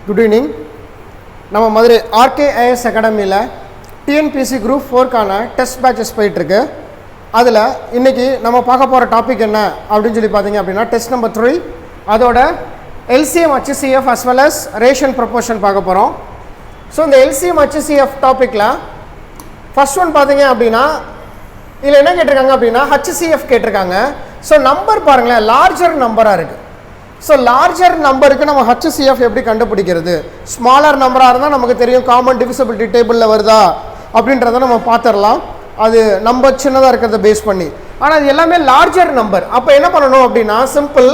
Good evening. நம்ம மதுரை ஆர்கேஐஎஸ் அகாடமியில் TNPSC group 4க்கான test patches போயிட்டுருக்கு. அதில் இன்றைக்கி நம்ம பார்க்க போகிற டாபிக் என்ன அப்படின்னு சொல்லி பார்த்தீங்க அப்படின்னா டெஸ்ட் நம்பர் 3, அதோட LCM HCF as well as ration proportion பார்க்க போகிறோம். ஸோ இந்த எல்சிஎம் HCF டாப்பிக்கில் ஃபர்ஸ்ட் ஒன் பார்த்தீங்க அப்படின்னா இதில் என்ன கேட்டிருக்காங்க அப்படின்னா HCF கேட்டிருக்காங்க. ஸோ நம்பர் பாருங்களேன், லார்ஜர் நம்பராக இருக்குது. ஸோ லார்ஜர் நம்பருக்கு நம்ம HCF எப்படி கண்டுபிடிக்கிறது? ஸ்மாலர் நம்பராக இருந்தால் நமக்கு தெரியும் காமன் டிவிசிபிலிட்டி டேபிளில் வருதா அப்படின்றத நம்ம பார்த்துடலாம், அது நம்பர் சின்னதாக இருக்கிறத பேஸ் பண்ணி. ஆனால் இது எல்லாமே லார்ஜர் நம்பர். அப்போ என்ன பண்ணணும் அப்படின்னா simple,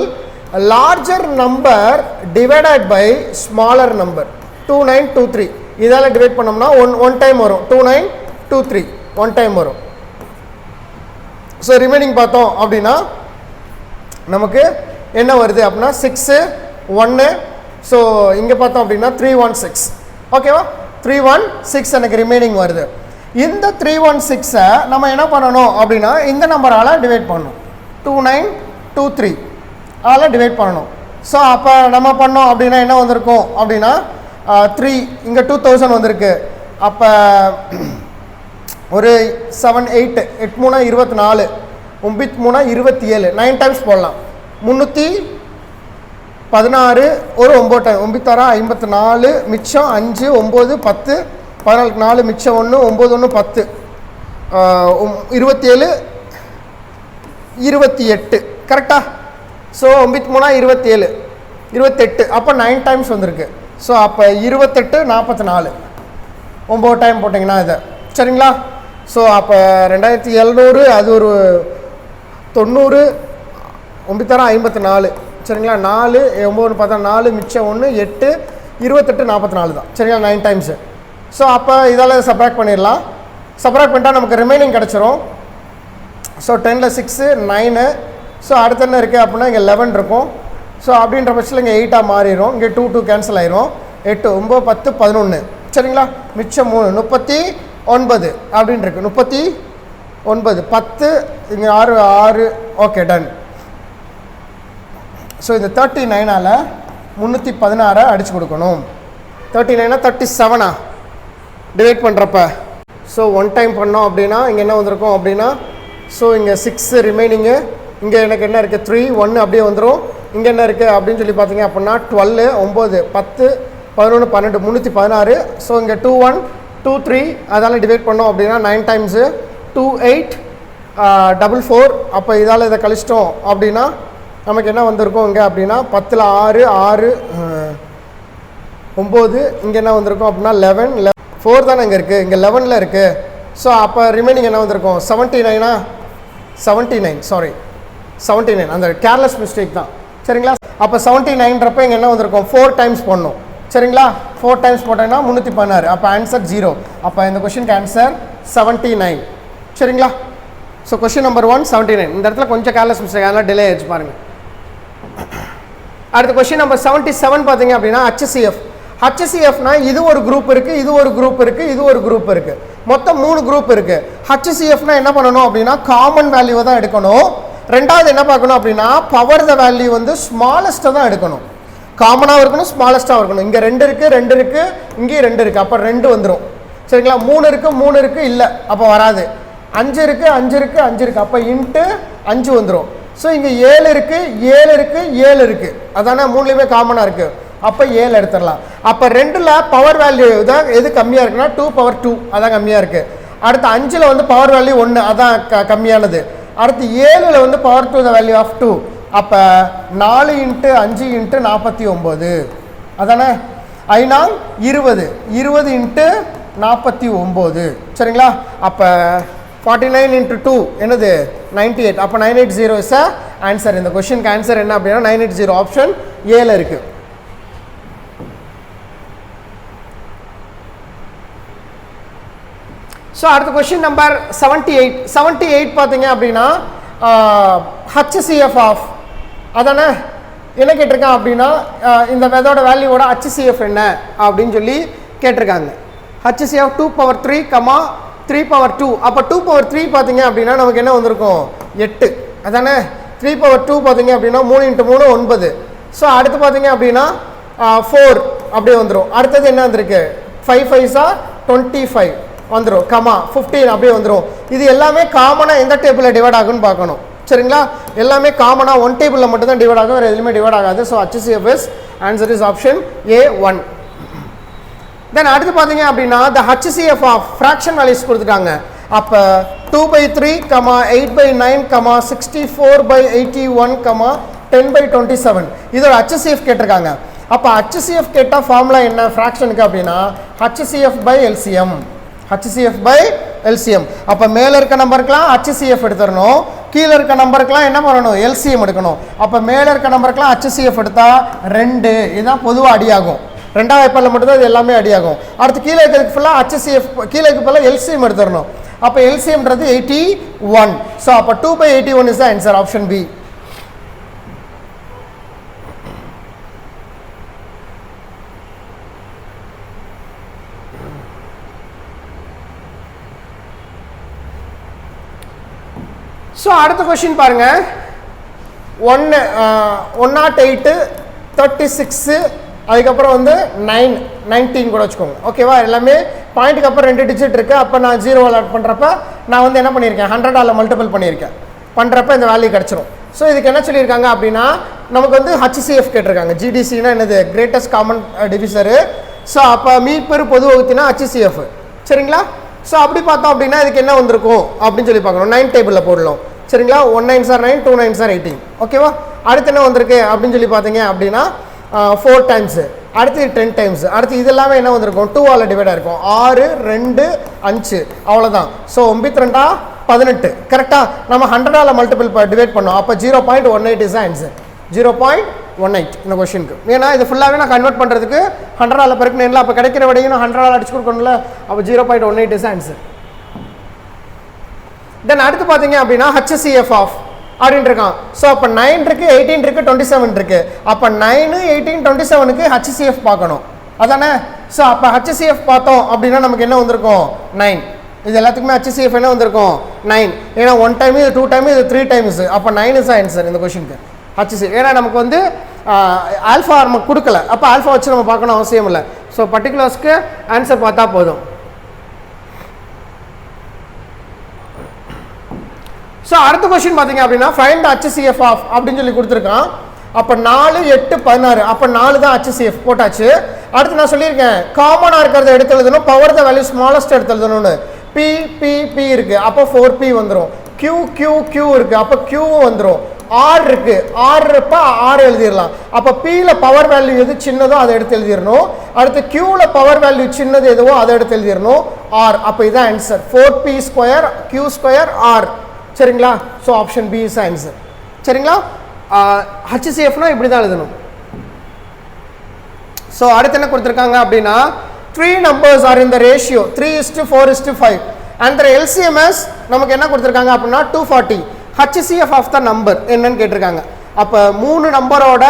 larger number divided by smaller number 2923 இதால் டிவைட் பண்ணோம்னா ஒன் டைம் வரும், 2923 ஒன் டைம் வரும். ஸோ ரிமைனிங் பார்த்தோம் அப்படின்னா நமக்கு என்ன வருது அப்படின்னா 6 1. ஸோ இங்கே பார்த்தோம் அப்படின்னா 316. ஓகேவா, 316 எனக்கு ரிமைனிங் வருது. இந்த 316 நம்ம என்ன பண்ணணும் அப்படின்னா இந்த நம்பரால் டிவைட் பண்ணணும், 2923 அதில் டிவைட் பண்ணணும். ஸோ அப்போ நம்ம பண்ணோம் அப்படின்னா என்ன வந்திருக்கும் அப்படின்னா 3 இங்கே 2000 வந்திருக்கு. அப்போ ஒரு 7 8 8 3 24 9 3 27 9 டைம்ஸ் போடலாம். 316 ஒரு 9 டைம் 9 54 மிச்சம் 5 9 10 14 4 மிச்சம் 1 9 1 10 27 28 கரெக்டா? ஸோ 9 3 27 28 அப்போ 9 டைம்ஸ் வந்திருக்கு. ஸோ அப்போ 28 44 9 டைம் போட்டிங்கன்னா இதை சரிங்களா? ஸோ அப்போ 2700 அது ஒரு 90 9 54 சரிங்களா? 4 9 பார்த்தா 4 மிச்சம் 1 8 28 44 தான் சரிங்களா? 9 டைம்ஸு. ஸோ அப்போ இதால் சப்ராக்ட் பண்ணிடலாம். சப்ராக்ட் பண்ணிட்டா நமக்கு ரிமைனிங் கிடச்சிரும். ஸோ 10ல் 6 9. ஸோ அடுத்த என்ன இருக்குது அப்படின்னா இங்கே 11 இருக்கும். ஸோ அப்படின்ற பட்சத்தில் இங்கே 8ஆக மாறிடும். இங்கே 2 2 கேன்சல் ஆயிரும். 8 9 10 11 சரிங்களா? மிச்சம் 3 39 அப்படின்னு இருக்குது. 39 10 இங்கே 6 6 ஓகே டன். ஸோ இந்த 39ஆல் 316 அடித்து கொடுக்கணும். 39 37 டிவைட் பண்ணுறப்ப ஸோ ஒன் டைம் பண்ணோம் அப்படின்னா இங்கே என்ன வந்திருக்கும் அப்படின்னா ஸோ இங்கே 6 ரிமைனிங்கு, இங்கே எனக்கு என்ன இருக்குது 3 1 அப்படியே வந்துடும். இங்கே என்ன இருக்குது அப்படின்னு சொல்லி பார்த்தீங்க அப்படின்னா 12 9 10 11 12 316. ஸோ இங்கே 21 23 அதால் டிவைட் பண்ணோம் அப்படின்னா 9 டைம்ஸு 28 44. அப்போ இதால் இதை கழிச்சிட்டோம் அப்படின்னா நமக்கு என்ன வந்திருக்கும் இங்கே அப்படின்னா 10ல் 6 6 9. இங்கே என்ன வந்திருக்கும் அப்படின்னா 11 4 தானே இங்கே இருக்குது, இங்கே 11ல் இருக்குது. ஸோ அப்போ ரிமைனிங் என்ன வந்திருக்கும் 79 சாரி 79 அந்த கேர்லெஸ் மிஸ்டேக் தான் சரிங்களா? அப்போ 79ன்றப்ப இங்கே என்ன வந்திருக்கும் 4 டைம்ஸ் போடணும் சரிங்களா? 4 டைம்ஸ் போட்டோன்னா 316. அப்போ ஆன்சர் 0. அப்போ இந்த கொஷினுக்கு ஆன்சர் 79 சரிங்களா? So question number 1 79. இந்த இடத்துல கொஞ்சம் கேர்லெஸ் மிஸ்டேக், அதனால் டிலே ஆயிடுச்சு பாருங்கள். அடுத்த கொஷின் நம்பர் 77 பார்த்தீங்க அப்படின்னா HCFனா இது ஒரு குரூப் இருக்குது, இது ஒரு குரூப் இருக்குது, இது ஒரு குரூப் இருக்குது, மொத்தம் 3 குரூப் இருக்குது. HCFனா என்ன பண்ணணும் அப்படின்னா காமன் வேல்யூவை தான் எடுக்கணும். ரெண்டாவது என்ன பார்க்கணும் அப்படின்னா பவர் த வேல்யூ வந்து ஸ்மாலஸ்ட்டை தான் எடுக்கணும். காமனாகவும் இருக்கணும், ஸ்மாலஸ்ட்டாகவும் இருக்கணும். இங்கே 2 இருக்குது 2 இருக்குது, இங்கேயும் 2 இருக்குது, அப்போ 2 வந்துடும் சரிங்களா? 3 இருக்குது 3 இருக்குது இல்லை, அப்போ வராது. 5 இருக்குது 5 இருக்குது 5 இருக்குது, அப்போ இன்ட்டு 5 வந்துடும். ஸோ இங்கே 7 இருக்குது 7 இருக்குது 7 இருக்குது, அதானே 3லேயுமே காமனாக இருக்குது, அப்போ 7 எடுத்துடலாம். அப்போ 2ல் பவர் வேல்யூ தான் எது கம்மியாக இருக்குன்னா 2 power 2 அதான் கம்மியாக இருக்குது. அடுத்து 5ல் வந்து பவர் வேல்யூ 1 அதான் கம்மியானது. அடுத்து 7ல் வந்து பவர் 2 த வேல்யூ ஆஃப் 2. அப்போ 4 × 5 × 49 அதானே? 5 20 20 × 49 சரிங்களா? அப்போ 49 × 2 என்னது 98. அப்போ 980 இஸ் ஆன்சர். இந்த கொஷினுக்கு ஆன்சர் என்ன அப்படின்னா 980 ஆப்ஷன் ஏல இருக்குது. ஸோ அடுத்த கொஷின் நம்பர் 78 பார்த்தீங்க அப்படின்னா HCF ஆஃப் அதானே என்ன கேட்டிருக்கான் அப்படின்னா இந்த இதோட வேல்யூவோட HCF என்ன அப்படின்னு சொல்லி கேட்டிருக்காங்க. HCF 2 power 3, 3 power 2. அப்போ 2 power 3 பார்த்தீங்க அப்படின்னா நமக்கு என்ன வந்திருக்கும் 8 அதானே? 3 power 2 பார்த்தீங்க அப்படின்னா 3 × 3 9. ஸோ அடுத்து பார்த்தீங்க அப்படின்னா 4 அப்படியே வந்துடும். அடுத்தது என்ன வந்திருக்கு 5 5s 25 வந்துடும், கமா 15 அப்படியே வந்துடும். இது எல்லாமே காமனாக எந்த டேபிளில் டிவைட் ஆகுன்னு பார்க்கணும். சரிங்களா, எல்லாமே காமனாக ஒன் டேபிளில் மட்டும் தான் டிவைட் ஆகும், வேறு எதுவுமே டிவைட் ஆகாது. So HCF is answer is option A1. Then அடுத்து பார்த்தீங்க அப்படின்னா the HCF of fraction values கொடுத்துட்டாங்க. அப்போ 2/3, 8/9, 64/81, 10/27 இதோட HCF கேட்டிருக்காங்க. அப்போ HCF கேட்டால் ஃபார்முலா என்ன ஃப்ராக்ஷனுக்கு அப்படின்னா HCF by LCM. HCF by LCM. அப்போ மேலே இருக்க நம்பருக்குலாம் HCF எடுத்துடணும், கீழே இருக்க நம்பருக்குலாம் என்ன பண்ணணும் LCM எடுக்கணும். அப்போ மேலே இருக்க நம்பருக்குலாம் HCF எடுத்தால் 2 இதுதான் பொதுவாக அடியாகும். ரெண்டாவது வாய்ப்பால் மட்டும்தான் இது எல்லாமே அடியாகும். அடுத்து கீழே இருக்கிறதுக்கு ஃபுல்லாக HCF, கீழே இருக்க ஃபுல்லாக LCM எடுத்துடணும். அப்போ LCMன்றது 81. ஸோ அப்போ 2/81 is the answer, option B. So அடுத்த கொஸ்டின் பாருங்க, 108, 36, அதுக்கப்புறம் வந்து 9, 19 கூட வச்சுக்கோங்க. ஓகேவா, எல்லாமே பாயிண்ட்டுக்கு அப்புறம் 2 டிஜிட் இருக்குது. அப்போ நான் 0 ஆட் பண்ணுறப்ப நான் வந்து என்ன பண்ணியிருக்கேன் 100ஆல் மல்டிபிள் பண்ணியிருக்கேன். பண்ணுறப்ப இந்த வேல்யூ கிடச்சிரும். ஸோ இதுக்கு என்ன சொல்லியிருக்காங்க அப்படின்னா நமக்கு வந்து HCF கேட்டிருக்காங்க. GDCனா என்னது கிரேட்டஸ்ட் காமன் டிவிசரு. ஸோ அப்போ மீப்பெரு பொது வகுத்தினா HCF. சரிங்களா, ஸோ அப்படி பார்த்தோம் அப்படின்னா இதுக்கு என்ன வந்திருக்கும் அப்படின்னு சொல்லி பார்க்கணும். 9 டேபிளில் போடலாம். சரிங்களா, 1 9s are 9, 2 9s are 18. ஓகேவா, அடுத்து என்ன வந்திருக்கு அப்படின்னு சொல்லி பார்த்தீங்க அப்படின்னா 4 டைம்ஸு, அடுத்து 10 டைம்ஸ், அடுத்து இது எல்லாமே என்ன வந்திருக்கும் 2ஆல் டிவைடாக இருக்கும். 6, 2, 5 அவ்வளோதான். ஸோ 92 18 கரெக்டாக நம்ம 100ஆல் மல்டிபிள் டிவைட் பண்ணோம். அப்போ 0.18 இஸ் ஆன்சர், 0.18 இந்த கொஸ்டினுக்கு. ஏன்னா இது ஃபுல்லாகவே நான் கன்வெர்ட் பண்ணுறதுக்கு 100ஆல் பெருக்கணும். அப்போ கிடைக்கிற விடையும் நான் 100ஆல் அடிச்சு கொடுக்கணும்ல. அப்போ 0.18 இஸ் ஆன்சர். தென் அடுத்து பார்த்தீங்க அப்படின்னா HCF ஆஃப் அப்படின்னு இருக்கான். ஸோ அப்போ 9 இருக்குது, 18 இருக்குது, 27 இருக்குது. அப்போ 9, 18, 27க்கு HCF பார்க்கணும் அதானே. ஸோ அப்போ HCF பார்த்தோம் அப்படின்னா நமக்கு என்ன வந்திருக்கும் 9. இது எல்லாத்துக்குமே HCF என்ன வந்திருக்கும் 9. ஏன்னா 1 டைம், இது 2 டைம், இது 3 டைம்ஸ். அப்போ 9 இஸ் ஆன்சர் இந்த கொஸ்டினுக்கு HCF. ஏன்னா நமக்கு வந்து ஆல்ஃபா நமக்கு கொடுக்கல, அப்போ ஆல்ஃபா வச்சு நம்ம பார்க்கணும் அவசியம் இல்லை. ஸோ பர்டிகுலர்ஸ்க்கு ஆன்சர் பார்த்தா போதும். ஸோ அடுத்த கொஸ்டின் பார்த்தீங்க அப்படின்னா ஃபைண்ட் HCF ஆஃப் அப்படின்னு சொல்லி கொடுத்துருக்கான். அப்போ 4, 8, 16 அப்போ 4 தான் HCF போட்டாச்சு. அடுத்து நான் சொல்லியிருக்கேன் காமனாக இருக்கிறத எடுத்து எழுதணும், பவர் த வேல்யூ ஸ்மாலஸ்ட் எடுத்து எழுதணும்னு. P இருக்குது, அப்போ 4P வந்துடும். Q இருக்குது, அப்போ Q வந்துடும். R இருக்குது, R இருப்ப R எழுதிடலாம். அப்போ Pயில் பவர் வேல்யூ எது சின்னதோ அதை எடுத்து எழுதிடணும். அடுத்து Qவில் பவர் வேல்யூ சின்னது எதுவோ அதை எடுத்து எழுதிடணும் R. அப்போ இதுதான் ஆன்சர் 4P² Q² R. சரிங்களா, so option B is answer. சரிங்களா, HCFனா இப்படி தான் எழுதணும். ஸோ அடுத்து என்ன கொடுத்துருக்காங்க அப்படின்னா 3 numbers are in the ratio 3:4:5 and the LCMS நமக்கு என்ன கொடுத்துருக்காங்க அப்படின்னா 240. HCF ஆஃப் த நம்பர் என்னன்னு கேட்டிருக்காங்க. அப்போ 3 நம்பரோட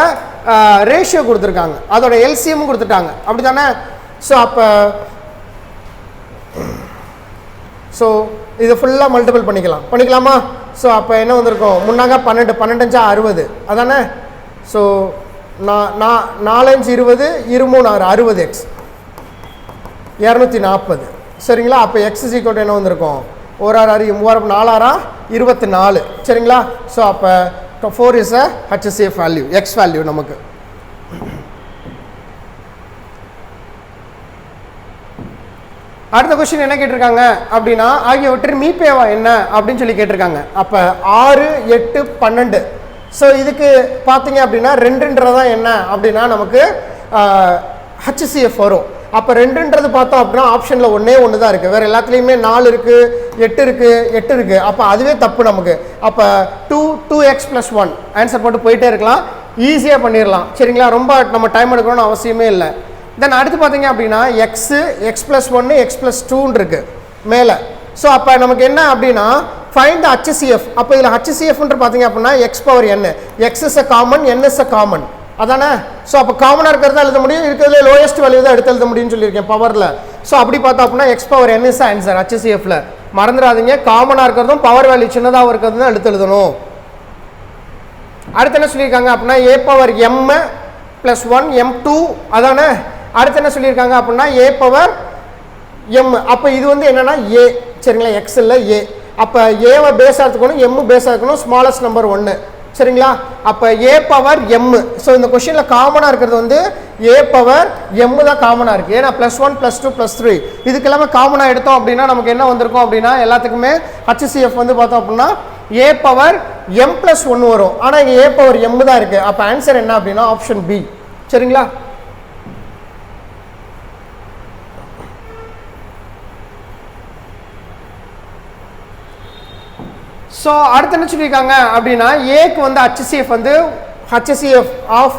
ரேஷியோ கொடுத்துருக்காங்க, அதோட LCM கொடுத்துட்டாங்க அப்படி தானே. ஸோ அப்போ ஸோ இது ஃபுல்லாக மல்டிபிள் பண்ணிக்கலாமா. ஸோ அப்போ என்ன வந்திருக்கும் முன்னாங்க 12, 12 60 அதானே. So 4 5 20, 23 6 60x 240. சரிங்களா, அப்போ எக்ஸ் ஈக்குவல் என்ன வந்திருக்கும் 1 6 3 4 24. சரிங்களா, ஸோ அப்போ 4 is a HCF value, X value நமக்கு. அடுத்த கொஸ்டின் என்ன கேட்டிருக்காங்க அப்படின்னா ஆகியவற்றின் மீப்பேவா என்ன அப்படின்னு சொல்லி கேட்டிருக்காங்க. அப்போ 6, 8, 12. ஸோ இதுக்கு பார்த்தீங்க அப்படின்னா 2ன்றதா என்ன அப்படின்னா நமக்கு HCF வரும். அப்போ 2ன்றது பார்த்தோம் அப்படின்னா ஆப்ஷனில் ஒன்று தான் இருக்குது, வேறு எல்லாத்துலேயுமே 4 இருக்குது, 8 இருக்குது. அப்போ அதுவே தப்பு நமக்கு. அப்போ 2x + 1 ஆன்சர் போட்டு போயிட்டே இருக்கலாம், ஈஸியாக பண்ணிடலாம். சரிங்களா, ரொம்ப நம்ம டைம் எடுக்கணும்னு அவசியமே இல்லை. தென் அடுத்து பார்த்தீங்க அப்படின்னா x + 1 x + 2 இருக்குது மேலே. ஸோ அப்போ நமக்கு என்ன அப்படின்னா ஃபைண்ட் த HCF. அப்போ இதில் HCFன்ற பார்த்தீங்க அப்படின்னா x⁴n, x is a common, n is a common அதானே. ஸோ அப்போ காமனாக இருக்கிறதா எழுத முடியும், இருக்கிறதுல லோயஸ்ட் வேல்யூ தான் எடுத்து எழுத முடியும்னு சொல்லியிருக்கேன் பவரில். ஸோ அப்படி பார்த்தோம் அப்படின்னா x⁴n இஸ் ஆன்சர் HCFல. மறந்துடாதீங்க, காமனாக இருக்கிறதும் பவர் வேல்யூ சின்னதாக இருக்கிறது தான் எடுத்து எழுதணும். அடுத்து என்ன சொல்லியிருக்காங்க அப்படின்னா a⁴m + 1 m2 அதானே. அடுத்து என்ன சொல்லியிருக்காங்க அப்படின்னா ஏ பவர் எம். அப்போ இது வந்து என்னன்னா ஏ, சரிங்களா, எக்ஸ் இல்லை ஏ. அப்போ ஏவை பேஸாக எடுத்துக்கணும், எம் பேஸாக இருக்கணும், ஸ்மாலஸ்ட் நம்பர் 1, சரிங்களா. அப்போ ஏ பவர் எம். ஸோ இந்த கொஸ்டினில் காமனாக இருக்கிறது வந்து ஏ பவர் எம் தான் காமனாக இருக்குது. ஏன்னா +1 +2 +3 இதுக்கெல்லாமே காமனாக எடுத்தோம் அப்படின்னா நமக்கு என்ன வந்திருக்கும் அப்படின்னா எல்லாத்துக்குமே ஹச்சிசிஎஃப் வந்து பார்த்தோம் அப்படின்னா ஏ பவர் எம் +1 வரும். ஆனால் இங்கே ஏ பவர் எம் தான் இருக்குது. அப்போ ஆன்சர் என்ன அப்படின்னா ஆப்ஷன் பி, சரிங்களா. ஸோ அடுத்து என்ன சொல்லியிருக்காங்க அப்படின்னா ஏக்கு வந்து ஹச்சிசிஎஃப் வந்து ஹச்சிசிஎஃப் ஆஃப்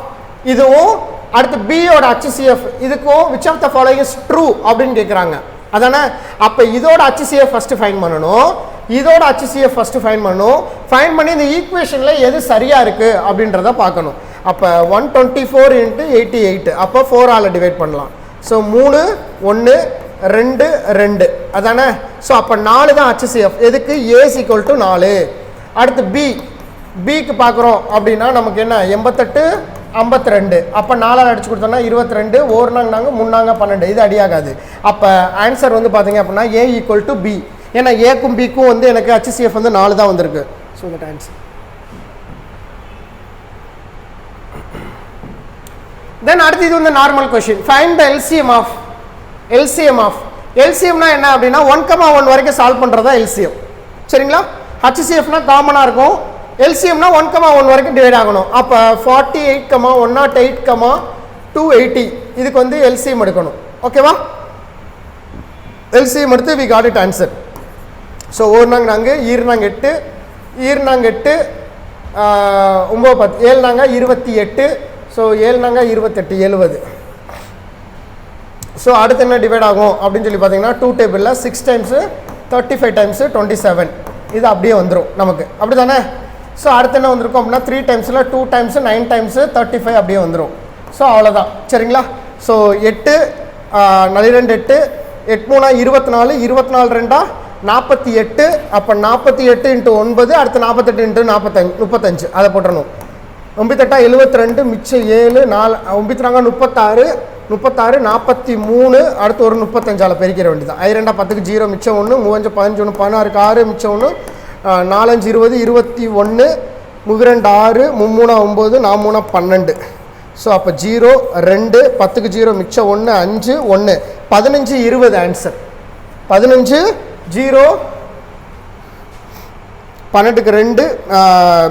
இதுவும் அடுத்து பியோட ஹச்சிசிஎஃப் இதுக்கும் which of the following is true அப்படின்னு கேட்குறாங்க, அதானே. அப்போ இதோட ஹச்சிசிஎஃப் ஃபஸ்ட்டு ஃபைன் பண்ணணும், இதோட ஹச்சிசிஎஃப் ஃபஸ்ட்டு ஃபைன் பண்ணணும். ஃபைன் பண்ணி இந்த ஈக்குவேஷனில் எது சரியாக இருக்குது அப்படின்றத பார்க்கணும். அப்போ 124 × 88, அப்போ 4ஆல் டிவைட் பண்ணலாம். ஸோ 3 1 2 2 அதானே. ஸோ அப்போ 4 தான் ஹச்சிசிஎஃப். எதுக்கு? ஏ = 4. அடுத்து பிக்கு பார்க்குறோம் அப்படின்னா நமக்கு என்ன 88 52. அப்போ 4ஆல் அடிச்சு கொடுத்தோம்னா 22, ஓர்னாங்க 3 12, இது அடியாகாது. அப்போ ஆன்சர் வந்து பார்த்தீங்க அப்படின்னா ஏ = பி. ஏன்னா ஏக்கும் பிக்கும் வந்து எனக்கு ஹச்சிசிஎஃப் வந்து 4 தான் வந்திருக்கு. So that answer. தென் அடுத்து இது வந்து normal question. Find the LCM of எல்சிஎம்னா என்ன அப்படின்னா 1,1 வரைக்கும் சால்வ் பண்ணுறதா எல்சிஎம், சரிங்களா. ஹச்சிசிஎஃப்னா காமனாக இருக்கும், எல்சிஎம்னா 1,1 வரைக்கும் டிவைட் ஆகணும். அப்போ 48, 108, 280 இதுக்கு வந்து எல்சிஎம் எடுக்கணும், ஓகேவா. எல்சிஎம் எடுத்து we got it answer. So ஓர்னாங்க 4, ஈர்னாங்க 8, ஈர்னாங்க 8, 9 10, 7 28. ஸோ 7 28 70. ஸோ அடுத்து என்ன டிவைட் ஆகும் அப்படின்னு சொல்லி பார்த்தீங்கன்னா 2 டேபிளில் 6 டைம்ஸு 35 டைம்ஸு 27 இது அப்படியே வந்துடும் நமக்கு, அப்படி தானே. ஸோ அடுத்து என்ன வந்திருக்கும் அப்படின்னா 3 டைம்ஸில் 2 டைம்ஸு 9 டைம்ஸு 35 அப்படியே வந்துடும். ஸோ அவ்வளோதான், சரிங்களா. ஸோ 8 2 8 8 3 24, 24 2 48. அப்போ 48 × 9, அடுத்து 48 × 45 35 அதை போட்டுறணும். 9 72, மிச்சம் 7 4 9 36 36 43, அடுத்து ஒரு 35 பெருக்கிற வேண்டியதான். 2 10க்கு 0 மிச்சம் 1, 3 5 11 16 6 மிச்சம் 1, 4 5 20 21, 2 6 3 9 4 12. ஸோ அப்போ 0 2 10க்கு 0 மிச்சம் 1 5 1 15 20 ஆன்சர். 15 0 12க்கு 2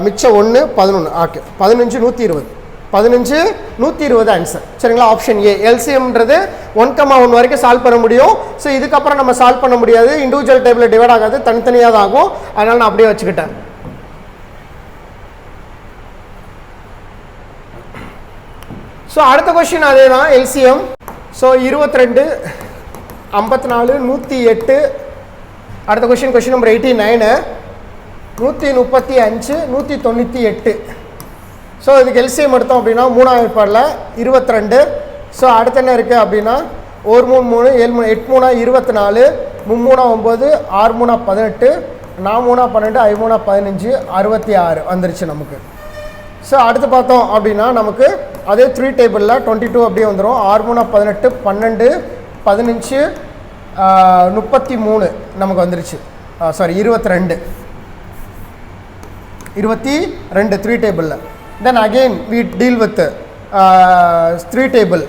மிச்சம் 1 11. ஓகே 15 120 15 120 ஆன்சர், சரிங்களா. Option A. எல்சிஎம்ன்றது 1,1 வரைக்கும் சால்வ் பண்ண முடியும். ஸோ இதுக்கப்புறம் நம்ம சால்வ் பண்ண முடியாது, இண்டிவிஜுவல் டேபிளில் டிவைட் ஆகாது, தனித்தனியாக தான் ஆகும். அதனால் நான் அப்படியே வச்சுக்கிட்டேன். ஸோ அடுத்த கொஸ்டின் அதே தான் எல்சிஎம். ஸோ 22 54 108. அடுத்த கொஸ்டின் நம்பர் 89 135 198. ஸோ இதுக்கு எல்சிஎம் எடுத்தோம் அப்படின்னா 3ஆம் ஏற்பாடில் 22. ஸோ அடுத்து என்ன இருக்குது அப்படின்னா 1 3 3 7 3 8 3 24 3 9 6 3 18 4 3 12 5 3 15 66 வந்துருச்சு நமக்கு. ஸோ அடுத்து பார்த்தோம் அப்படின்னா நமக்கு அதே 3 டேபிளில் 22 அப்படியே வந்துடும். 6 3 18 12 15 33 நமக்கு வந்துருச்சு. சாரி 22 3 டேபிளில். Then again we deal with 3 table.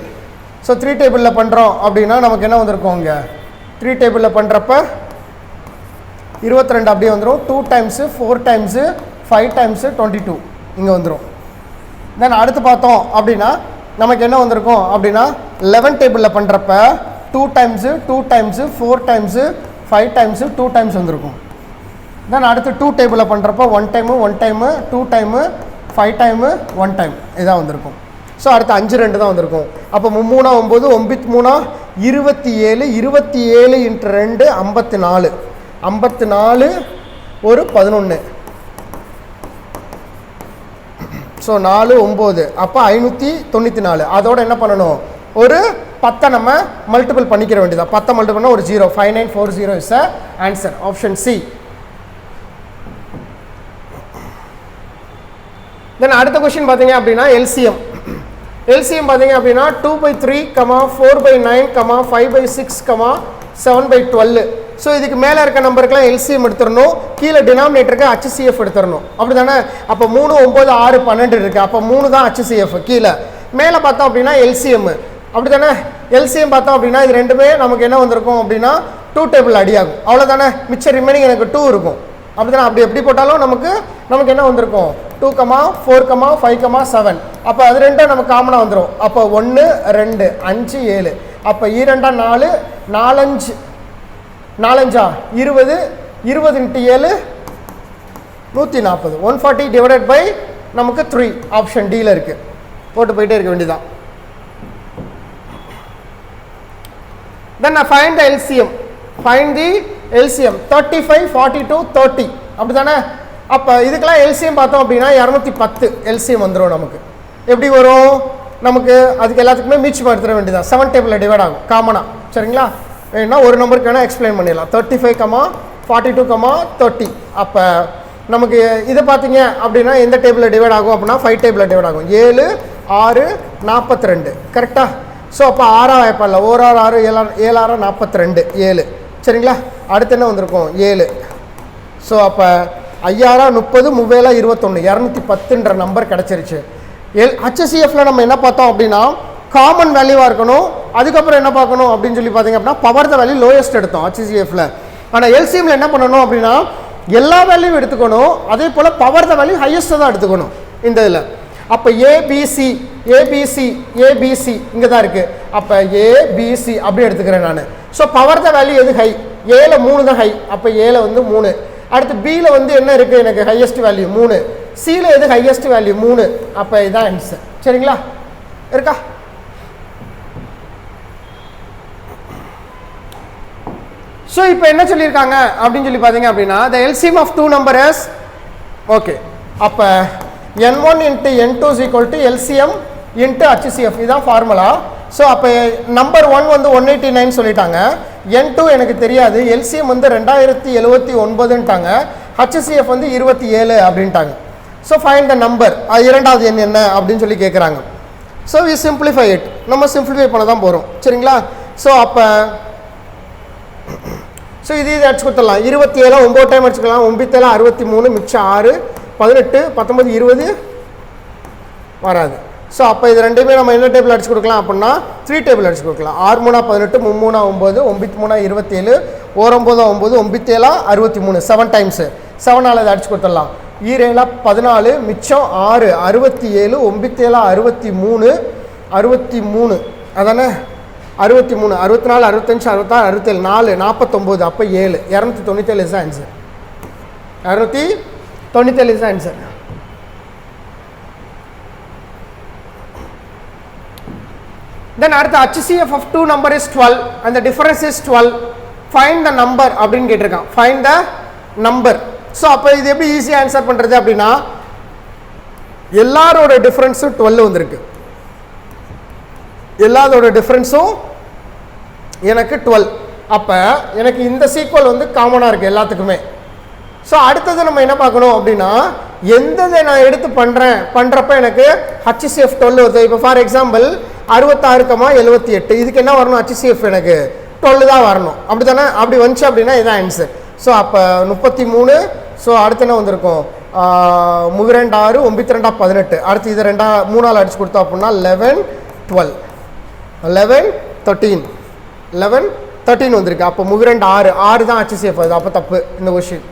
So 3 டேபிளில் பண்ணுறோம் அப்படின்னா நமக்கு என்ன வந்திருக்கும் இங்கே 3 டேபிளில் பண்ணுறப்ப 22 அப்படியே வந்துடும். 2 டைம்ஸு 4 டைம்ஸு 5 டைம்ஸு 22 இங்கே வந்துடும். தென் அடுத்து பார்த்தோம் அப்படின்னா நமக்கு என்ன வந்திருக்கும் அப்படின்னா 11 டேபிளில் பண்ணுறப்ப 2 times 2 times 4 times 5 times 2 times வந்திருக்கும். தென் அடுத்து 2 டேபிளில் பண்ணுறப்ப 1 time 1 time 2 time 5 time 1 time இதான் வந்திருக்கும். ஸோ அடுத்து 5 2 தான் வந்திருக்கும். அப்போ 3 9 9 27 27 × 2 54 54 ஒரு 11. ஸோ 4 9 அப்போ 594. அதோட என்ன பண்ணணும் ஒரு 10 நம்ம மல்டிபிள் பண்ணிக்கிற வேண்டியதான். 10 மல்டிபிள் பண்ணால் ஒரு 0 5940 is a answer. Option C. Then அடுத்த கொஸ்டின் பார்த்தீங்க அப்படின்னா எல்சிஎம். எல்சிஎம் பார்த்தீங்க அப்படின்னா 2/3, 4/9, 5/6, 7/12. ஸோ இதுக்கு மேலே இருக்க நம்பருக்குலாம் எல்சிஎம் எடுத்துடணும், கீழே டினாமினேட்டருக்கு ஹச்சிசிஎஃப் எடுத்துடணும். அப்படி தானே? அப்போ 3, 9, 6, 12 இருக்குது. அப்போ 3 தான் ஹச்சிசிஎஃப். கீழே மேலே பார்த்தோம் அப்படின்னா எல்சிஎம். அப்படி தானே? எல்சிஎம் பார்த்தோம் அப்படின்னா இது ரெண்டுமே நமக்கு என்ன வந்திருக்கும் அப்படின்னா 2 டேபிள் அடியாகும். அவ்வளோதானே? மிச்சம் ரிமைனிங் எனக்கு 2 இருக்கும். அப்படி தானே? அப்படி எப்படி போட்டாலும் நமக்கு என்ன வந்திருக்கும்? 2, 4, 5, 7. அப்போ அது ரெண்டும் நமக்கு காமனாக வந்துடும். அப்போ 1, 2, 5, 7. அப்போ 2, 4, 4, 4, 20, 20 × 7 140. 140 டிவைடட் பை நமக்கு 3. ஆப்ஷன் டியில் இருக்குது. போட்டு போயிட்டே இருக்க வேண்டியதான். Then I find the LCM. Find the LCM. 35, 42, 30. அப்படி தானே? அப்போ இதுக்கெல்லாம் எல்சிஎம் பார்த்தோம் அப்படின்னா 210 எல்சிஎம் வந்துடும். நமக்கு எப்படி வரும்? நமக்கு அதுக்கு எல்லாத்துக்குமே மீச்சமாக எடுத்துட வேண்டியதான். 7 டேபிளில் டிவைட் ஆகும் காமனாக. சரிங்களா? வேணும்னா ஒரு நம்பருக்கு வேணால் எக்ஸ்பிளைன் பண்ணிடலாம். 35, 42, 30. அப்போ நமக்கு இதை பார்த்தீங்க அப்படின்னா எந்த டேபிளில் டிவைட் ஆகும் அப்படின்னா 5 டேபிளில் டிவைட் ஆகும். 7, 6, 42. கரெக்டாக? ஸோ அப்போ 6 வாய்ப்பால் 1, 6, 7, 6, 42, 7. சரிங்களா? அடுத்து என்ன வந்திருக்கும்? 7. ஸோ அப்போ 5, 30, 30, 21, 210ன்ற நம்பர் கிடச்சிருச்சு. ஹச்சிசிஎஃப்ல நம்ம என்ன பார்த்தோம் அப்படின்னா காமன் வேல்யூவாக இருக்கணும். அதுக்கப்புறம் என்ன பார்க்கணும் அப்படின்னு சொல்லி பார்த்தீங்க அப்படின்னா பவர் த வேல்யூ லோயஸ்ட் எடுத்தோம் ஹச்சிசிஎஃப்ல. ஆனால் எல்சிஎம்ல என்ன பண்ணணும் அப்படின்னா எல்லா வேல்யூவும் எடுத்துக்கணும், அதே போல் பவர் த வேல்யூ ஹையஸ்ட் தான் எடுத்துக்கணும் இந்த இதில். அப்போ ஏபிசி ஏபிசி ஏபிசி இங்கே தான் இருக்குது. அப்போ ஏபிசி அப்படி எடுத்துக்கிறேன் நான். ஸோ பவர் த வேல்யூ எது ஹை? ஏல 3 தான் ஹை. அப்போ ஏல வந்து 3. அடுத்து பியில் வந்து என்ன இருக்குது? எனக்கு ஹையஸ்ட் வேல்யூ 3. சியில் எது ஹையஸ்ட் வேல்யூ? 3. அப்போ இதுதான் ஆன்சர். சரிங்களா? இருக்கா? ஸோ இப்போ என்ன சொல்லியிருக்காங்க அப்படின்னு சொல்லி பார்த்தீங்க அப்படின்னா the LCM of 2 numbers. Okay, அப்போ n1 × n2 = LCM × HCF. இதுதான் ஃபார்முலா. ஸோ அப்போ நம்பர் 1 வந்து 189 சொல்லிட்டாங்க. n2 எனக்கு தெரியாது. LCM வந்து 2079ன்ட்டாங்க. HCF வந்து 27 அப்படின்ட்டாங்க. So find the number. இரண்டாவது எண் என்ன அப்படின்னு சொல்லி கேட்குறாங்க. So we simplify it. நம்ம சிம்பிளிஃபை பண்ண தான் போகிறோம். சரிங்களா? ஸோ அப்போ ஸோ இது அடிச்சு கொடுத்துடலாம். 27 9 டைம் அடிச்சுக்கலாம். 9 63, மிச்சம் 6, 18, 19, 20 வராது. ஸோ அப்போ இது ரெண்டுமே நம்ம என்ன டேபிள் அடிச்சு கொடுக்கலாம் அப்படின்னா 3 டேபிள் அடிச்சு கொடுக்கலாம். 6 3 18, 3 3 9, 9 3 27, 1 9 9, 9 7 63, 7 டைம்ஸு 7ஆல் இதை அடிச்சு கொடுத்துடலாம். 7 14, மிச்சம் 6, 67, 9 7 63, அதானே 63, 64, 65, 66, 67, 4, 49. அப்போ 7, 297 is answer. 297 is answer. Then அடுத்த HCF of 2 number is 12 and the difference is 12. Find the number அப்படின்னு கேட்டிருக்கான். Find the number. ஸோ அப்போ இது எப்படி ஈஸியாக ஆன்சர் பண்ணுறது அப்படின்னா எல்லாரோட டிஃப்ரென்ஸும் 12 வந்திருக்கு. எல்லாரோட டிஃப்ரென்ஸும் எனக்கு 12. அப்போ எனக்கு இந்த சீக்வல் வந்து காமனாக இருக்குது எல்லாத்துக்குமே. ஸோ அடுத்தது நம்ம என்ன பார்க்கணும் அப்படின்னா எந்ததை நான் எடுத்து பண்ணுறப்ப எனக்கு HCF 12 வருது. இப்போ ஃபார் எக்ஸாம்பிள் 66, 78 இதுக்கு என்ன வரணும்? HCF எனக்கு 12 தான் வரணும். அப்படி தானே? அப்படி வந்துச்சு அப்படின்னா இதுதான் ஆன்சர். ஸோ அப்போ 33. ஸோ அடுத்து என்ன வந்திருக்கும்? 32 6, 92 18. அடுத்து இதை 3ஆல் அடிச்சு கொடுத்தோம் அப்படின்னா 11 12, 11 13, 11 13 வந்திருக்கு. அப்போ 32 6 தான் HCF வருது. அப்போ தப்பு இந்த கொஷின்.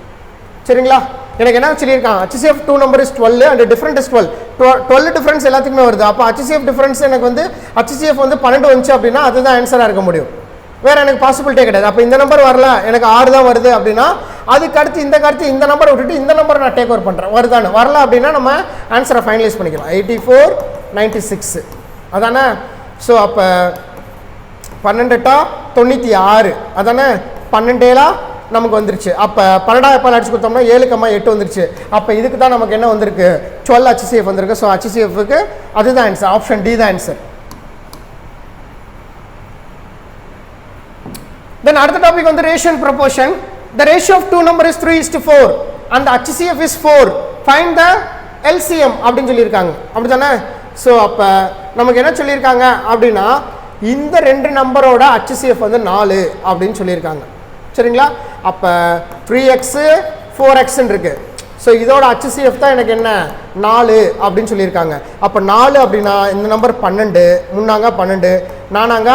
சரிங்களா? எனக்கு என்ன சொல்லியிருக்கான்? HCF 2 number is 12 and different is 12. 12 difference எல்லாத்துக்குமே வருது. அப்போ HCF டிஃப்ரென்ஸ் எனக்கு வந்து HCF வந்து 12 வந்துச்சு அப்படின்னா அதுதான் ஆன்சராக இருக்க முடியும். வேறு எனக்கு பாசிபிலிட்டே கிடையாது. அப்போ இந்த நம்பர் வரல, எனக்கு 6 தான் வருது அப்படின்னா அதுக்கு அடுத்து இந்த நம்பரை விட்டுட்டு இந்த நம்பரை நான் டேக் ஓவர் பண்ணுறேன். வருதானே? வரல அப்படின்னா நம்ம ஆன்சரை ஃபைனலைஸ் பண்ணிக்கலாம். 84 96 அதானே? ஸோ அப்போ 12 8 96 அதானே? 12 நமக்கு வந்துருச்சு. அப்போ 12 அடிச்சு கொடுத்தோம்னா 7 8 வந்துருச்சு. அப்போ இதுக்கு தான் நமக்கு என்ன வந்திருக்கு? 12 HCF வந்திருக்கு. ஸோ HCFக்கு அதுதான் ஆன்சர். ஆப்ஷன் டி தான் ஆன்சர். தென் அடுத்த டாபிக் வந்து ratio and proportion. The ratio of 2 number is 3:4 and the HCF is 4. Find the LCM அப்படின்னு சொல்லியிருக்காங்க. அப்படி தானே? ஸோ அப்போ நமக்கு என்ன சொல்லியிருக்காங்க அப்படின்னா இந்த ரெண்டு நம்பரோட HCF வந்து 4 அப்படின்னு சொல்லியிருக்காங்க. சரிங்களா? அப்போ 3x 4x இருக்கு. ஸோ இதோட HCF தான் எனக்கு என்ன 4 அப்படின்னு சொல்லியிருக்காங்க. அப்போ 4 அப்படின்னா இந்த நம்பர் 12, முன்னாங்க 12, நானாங்க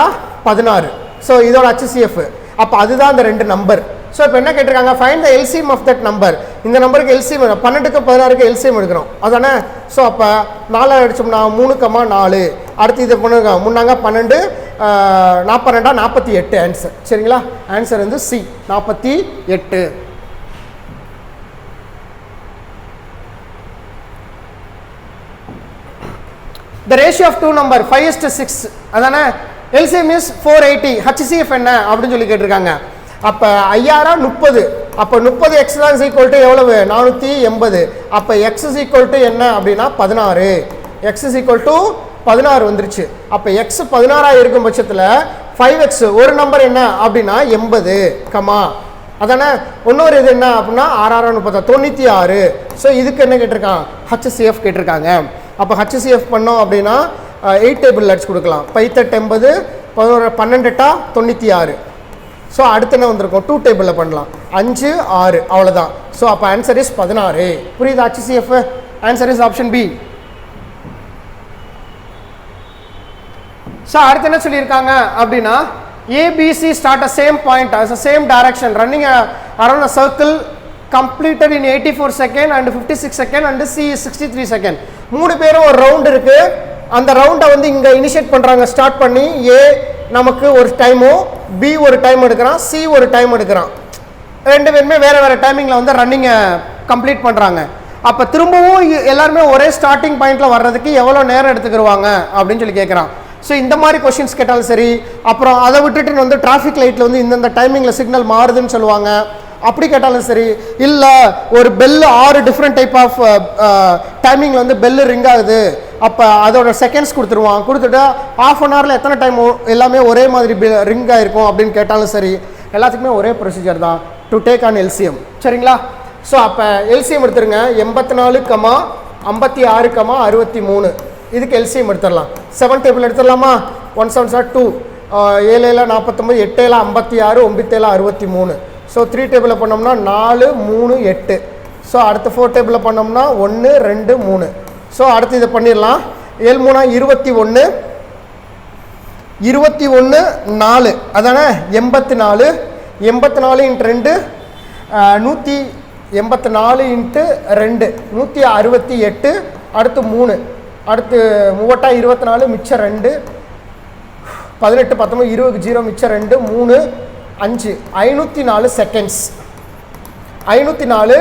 16. ஸோ இதோட HCF. அப்போ அதுதான் அந்த ரெண்டு நம்பர். ஸோ இப்போ என்ன கேட்டிருக்காங்க, find the LCM of that number. இந்த நம்பருக்கு எல்சிஎம் 12க்கு 16க்கு எல்சிஎம் எடுக்கிறோம் அதானே. ஸோ அப்போ 4 அடிச்சோம்னா 3,4. அடுத்து இது பண்ணுங்க, முன்னாங்க 12, 42 48 ஆன்சர். சரிங்களா? ஆன்சர் வந்து C 48. The ratio of two number 5:6 அதானே. LCM is 480. HCF என்ன அப்படின்னு சொல்லி கேட்டிருக்காங்க. அப்போ 5000 30. அப்போ 30 x தான் ஈக்குவல் டு எவ்வளவு 480. அப்போ x இஸ் ஈக்குவல் டு என்ன அப்படின்னா 16. x இஸ் ஈக்குவல் டு 16 வந்துருச்சு. அப்போ x 16 இருக்கும் பட்சத்தில் 5x ஒரு நம்பர் என்ன அப்படின்னா 80 கமா அதானே. இன்னொரு இது என்ன அப்படின்னா 6 96. ஸோ இதுக்கு என்ன கேட்டிருக்கான், HCF கேட்டிருக்காங்க. அப்போ HCF பண்ணோம் அப்படின்னா 8 டேபிள் அடிச்சு கொடுக்கலாம். 5 80 12 96. ஸோ அடுத்து என்ன வந்திருக்கும் 2 டேபிளில் பண்ணலாம். 5 6 அவ்வளோதான். ஸோ அப்போ ஆன்சர் இஸ் 16. புரியுது? HCF answer is option B. So அடுத்து என்ன சொல்லியிருக்காங்க அப்படின்னா ABC start a same point as a same direction running around a circle completed in 84 second and 56 second and C is 63 second. மூணு பேரும் ஒரு round இருக்கு. அந்த ரவுண்டை வந்து இங்கே இனிஷியேட் பண்ணுறாங்க. ஸ்டார்ட் பண்ணி ஏ நமக்கு ஒரு டைமும் பி ஒரு டைம் எடுக்கிறான், சி ஒரு டைம் எடுக்கிறான். ரெண்டு பேருமே வேறு வேறு டைமிங்கில் வந்து ரன்னிங்கை கம்ப்ளீட் பண்ணுறாங்க. அப்போ திரும்பவும் எல்லாருமே ஒரே ஸ்டார்டிங் பாயிண்டில் வர்றதுக்கு எவ்வளோ நேரம் எடுத்துக்கிடுவாங்க அப்படின்னு சொல்லி கேட்குறான். ஸோ இந்த மாதிரி கொஷின்ஸ் கேட்டாலும் சரி, அப்புறம் அதை விட்டுட்டு வந்து டிராஃபிக் லைட்டில் வந்து இந்தந்த டைமிங்கில் சிக்னல் மாறுதுன்னு சொல்லுவாங்க, அப்படி கேட்டாலும் சரி. இல்லை ஒரு பெல்லு 6 டிஃப்ரெண்ட் டைப் ஆஃப் டைமிங்கில் வந்து பெல்லு ரிங் ஆகுது, அப்போ அதோட செகண்ட்ஸ் கொடுத்துருவான். கொடுத்துட்டு ½ எத்தனை டைம் எல்லாமே ஒரே மாதிரி ரிங் ஆகிருக்கும் அப்படின்னு கேட்டாலும் சரி. எல்லாத்துக்குமே ஒரே ப்ரொசீஜர் தான் டு டேக் ஆன் எல்சிஎம். சரிங்களா? ஸோ அப்போ எல்சிஎம் எடுத்துருங்க. 84, 56, 63. இதுக்கு எல்சிஎம் எடுத்துடலாம். 7 டேபிள் எடுத்துடலாமா? 1 7 2, 7 49, 8 56, 9 63. ஸோ 3 டேபிளில் பண்ணோம்னா 4 3 8. ஸோ அடுத்து 4 டேபிளில் பண்ணோம்னா 1 2 3. ஸோ அடுத்து இதை பண்ணிடலாம். 7 3 21, 21 4 அதானே 84. 84 × 2 184 × 2 168. அடுத்து 3. அடுத்து 3 24 மிச்சம் 2, 18 19 20 0 மிச்சம் 2 3 5 504 செகண்ட்ஸ். 504